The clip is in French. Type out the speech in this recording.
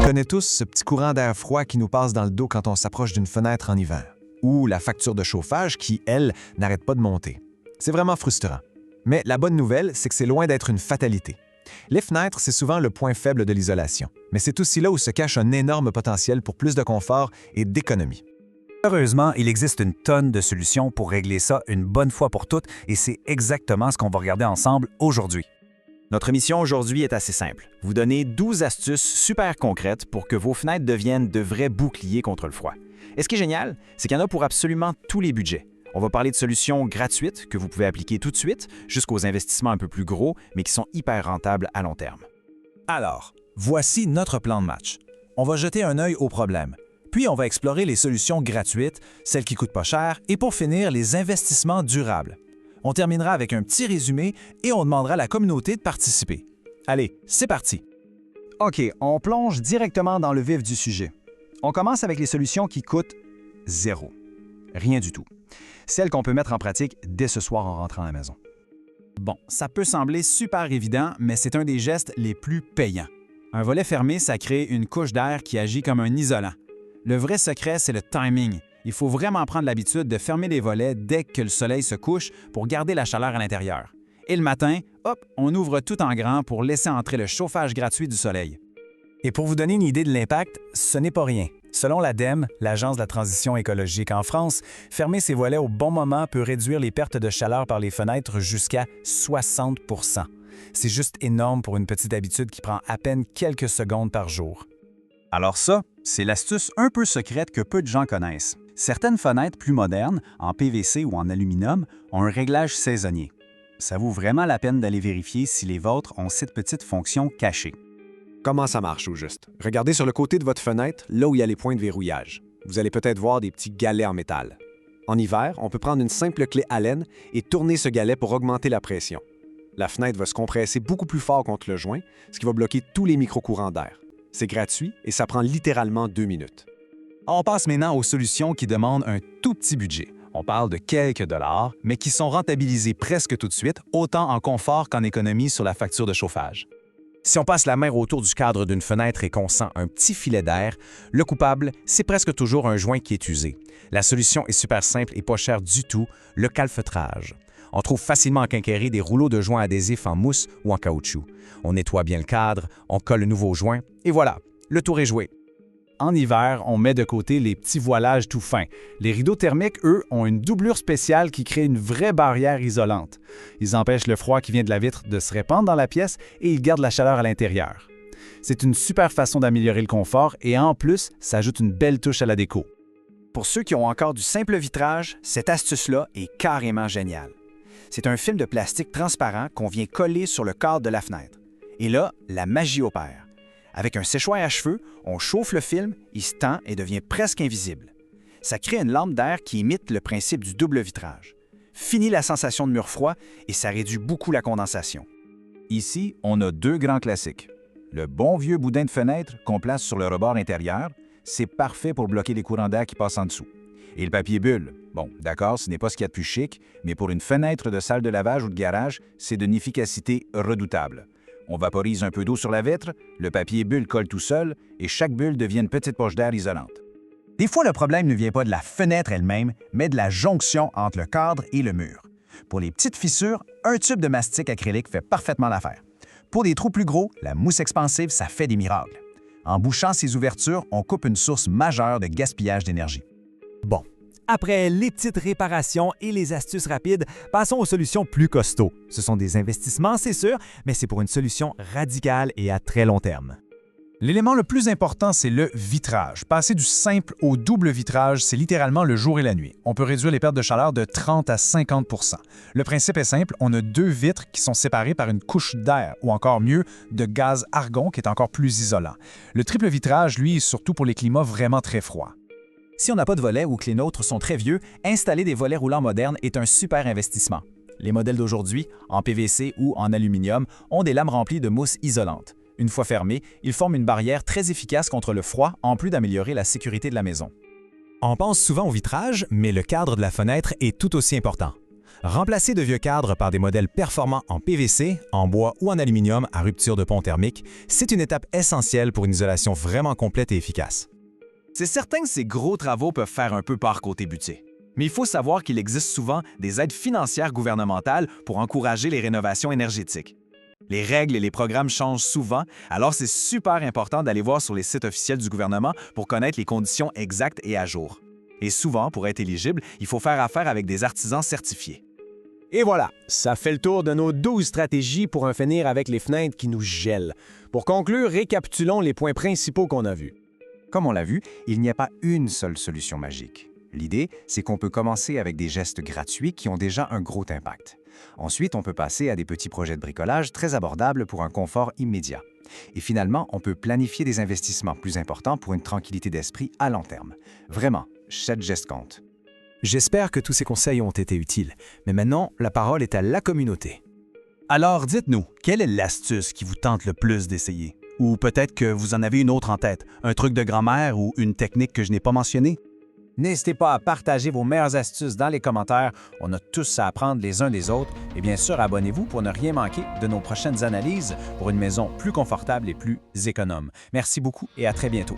connaît tous ce petit courant d'air froid qui nous passe dans le dos quand on s'approche d'une fenêtre en hiver, ou la facture de chauffage qui, elle, n'arrête pas de monter. C'est vraiment frustrant. Mais la bonne nouvelle, c'est que c'est loin d'être une fatalité. Les fenêtres, c'est souvent le point faible de l'isolation, mais c'est aussi là où se cache un énorme potentiel pour plus de confort et d'économie. Heureusement, il existe une tonne de solutions pour régler ça une bonne fois pour toutes et c'est exactement ce qu'on va regarder ensemble aujourd'hui. Notre mission aujourd'hui est assez simple. Vous donner 12 astuces super concrètes pour que vos fenêtres deviennent de vrais boucliers contre le froid. Et ce qui est génial, c'est qu'il y en a pour absolument tous les budgets. On va parler de solutions gratuites que vous pouvez appliquer tout de suite, jusqu'aux investissements un peu plus gros, mais qui sont hyper rentables à long terme. Alors, voici notre plan de match. On va jeter un œil aux problèmes. Puis on va explorer les solutions gratuites, celles qui coûtent pas cher, et pour finir, les investissements durables. On terminera avec un petit résumé et on demandera à la communauté de participer. Allez, c'est parti! OK, on plonge directement dans le vif du sujet. On commence avec les solutions qui coûtent zéro. Rien du tout. Celles qu'on peut mettre en pratique dès ce soir en rentrant à la maison. Bon, ça peut sembler super évident, mais c'est un des gestes les plus payants. Un volet fermé, ça crée une couche d'air qui agit comme un isolant. Le vrai secret, c'est le timing. Il faut vraiment prendre l'habitude de fermer les volets dès que le soleil se couche pour garder la chaleur à l'intérieur. Et le matin, hop, on ouvre tout en grand pour laisser entrer le chauffage gratuit du soleil. Et pour vous donner une idée de l'impact, ce n'est pas rien. Selon l'ADEME, l'Agence de la transition écologique en France, fermer ses volets au bon moment peut réduire les pertes de chaleur par les fenêtres jusqu'à 60 %. C'est juste énorme pour une petite habitude qui prend à peine quelques secondes par jour. Alors ça, c'est l'astuce un peu secrète que peu de gens connaissent. Certaines fenêtres plus modernes, en PVC ou en aluminium, ont un réglage saisonnier. Ça vaut vraiment la peine d'aller vérifier si les vôtres ont cette petite fonction cachée. Comment ça marche au juste? Regardez sur le côté de votre fenêtre, là où il y a les points de verrouillage. Vous allez peut-être voir des petits galets en métal. En hiver, on peut prendre une simple clé Allen et tourner ce galet pour augmenter la pression. La fenêtre va se compresser beaucoup plus fort contre le joint, ce qui va bloquer tous les micro-courants d'air. C'est gratuit et ça prend littéralement 2 minutes. On passe maintenant aux solutions qui demandent un tout petit budget. On parle de quelques dollars, mais qui sont rentabilisées presque tout de suite, autant en confort qu'en économie sur la facture de chauffage. Si on passe la main autour du cadre d'une fenêtre et qu'on sent un petit filet d'air, le coupable, c'est presque toujours un joint qui est usé. La solution est super simple et pas chère du tout, le calfeutrage. On trouve facilement en quincaillerie des rouleaux de joints adhésifs en mousse ou en caoutchouc. On nettoie bien le cadre, on colle le nouveau joint et voilà, le tour est joué. En hiver, on met de côté les petits voilages tout fins. Les rideaux thermiques, eux, ont une doublure spéciale qui crée une vraie barrière isolante. Ils empêchent le froid qui vient de la vitre de se répandre dans la pièce et ils gardent la chaleur à l'intérieur. C'est une super façon d'améliorer le confort et en plus, ça ajoute une belle touche à la déco. Pour ceux qui ont encore du simple vitrage, cette astuce-là est carrément géniale. C'est un film de plastique transparent qu'on vient coller sur le cadre de la fenêtre. Et là, la magie opère. Avec un séchoir à cheveux, on chauffe le film, il se tend et devient presque invisible. Ça crée une lampe d'air qui imite le principe du double vitrage. Fini la sensation de mur froid et ça réduit beaucoup la condensation. Ici, on a deux grands classiques. Le bon vieux boudin de fenêtre qu'on place sur le rebord intérieur, c'est parfait pour bloquer les courants d'air qui passent en dessous. Et le papier bulle, bon, d'accord, ce n'est pas ce qu'il y a de plus chic, mais pour une fenêtre de salle de lavage ou de garage, c'est d'une efficacité redoutable. On vaporise un peu d'eau sur la vitre, le papier bulle colle tout seul et chaque bulle devient une petite poche d'air isolante. Des fois, le problème ne vient pas de la fenêtre elle-même, mais de la jonction entre le cadre et le mur. Pour les petites fissures, un tube de mastic acrylique fait parfaitement l'affaire. Pour des trous plus gros, la mousse expansive, ça fait des miracles. En bouchant ces ouvertures, on coupe une source majeure de gaspillage d'énergie. Bon, après les petites réparations et les astuces rapides, passons aux solutions plus costauds. Ce sont des investissements, c'est sûr, mais c'est pour une solution radicale et à très long terme. L'élément le plus important, c'est le vitrage. Passer du simple au double vitrage, c'est littéralement le jour et la nuit. On peut réduire les pertes de chaleur de 30 à 50 %. Le principe est simple, on a deux vitres qui sont séparées par une couche d'air, ou encore mieux, de gaz argon qui est encore plus isolant. Le triple vitrage, lui, est surtout pour les climats vraiment très froids. Si on n'a pas de volets ou que les nôtres sont très vieux, installer des volets roulants modernes est un super investissement. Les modèles d'aujourd'hui, en PVC ou en aluminium, ont des lames remplies de mousse isolante. Une fois fermés, ils forment une barrière très efficace contre le froid, en plus d'améliorer la sécurité de la maison. On pense souvent au vitrage, mais le cadre de la fenêtre est tout aussi important. Remplacer de vieux cadres par des modèles performants en PVC, en bois ou en aluminium à rupture de pont thermique, c'est une étape essentielle pour une isolation vraiment complète et efficace. C'est certain que ces gros travaux peuvent faire un peu peur côté budget. Mais il faut savoir qu'il existe souvent des aides financières gouvernementales pour encourager les rénovations énergétiques. Les règles et les programmes changent souvent, alors c'est super important d'aller voir sur les sites officiels du gouvernement pour connaître les conditions exactes et à jour. Et souvent, pour être éligible, il faut faire affaire avec des artisans certifiés. Et voilà, ça fait le tour de nos 12 stratégies pour en finir avec les fenêtres qui nous gèlent. Pour conclure, récapitulons les points principaux qu'on a vus. Comme on l'a vu, il n'y a pas une seule solution magique. L'idée, c'est qu'on peut commencer avec des gestes gratuits qui ont déjà un gros impact. Ensuite, on peut passer à des petits projets de bricolage très abordables pour un confort immédiat. Et finalement, on peut planifier des investissements plus importants pour une tranquillité d'esprit à long terme. Vraiment, chaque geste compte. J'espère que tous ces conseils ont été utiles, mais maintenant, la parole est à la communauté. Alors dites-nous, quelle est l'astuce qui vous tente le plus d'essayer? Ou peut-être que vous en avez une autre en tête, un truc de grand-mère ou une technique que je n'ai pas mentionnée? N'hésitez pas à partager vos meilleures astuces dans les commentaires. On a tous à apprendre les uns des autres. Et bien sûr, abonnez-vous pour ne rien manquer de nos prochaines analyses pour une maison plus confortable et plus économe. Merci beaucoup et à très bientôt.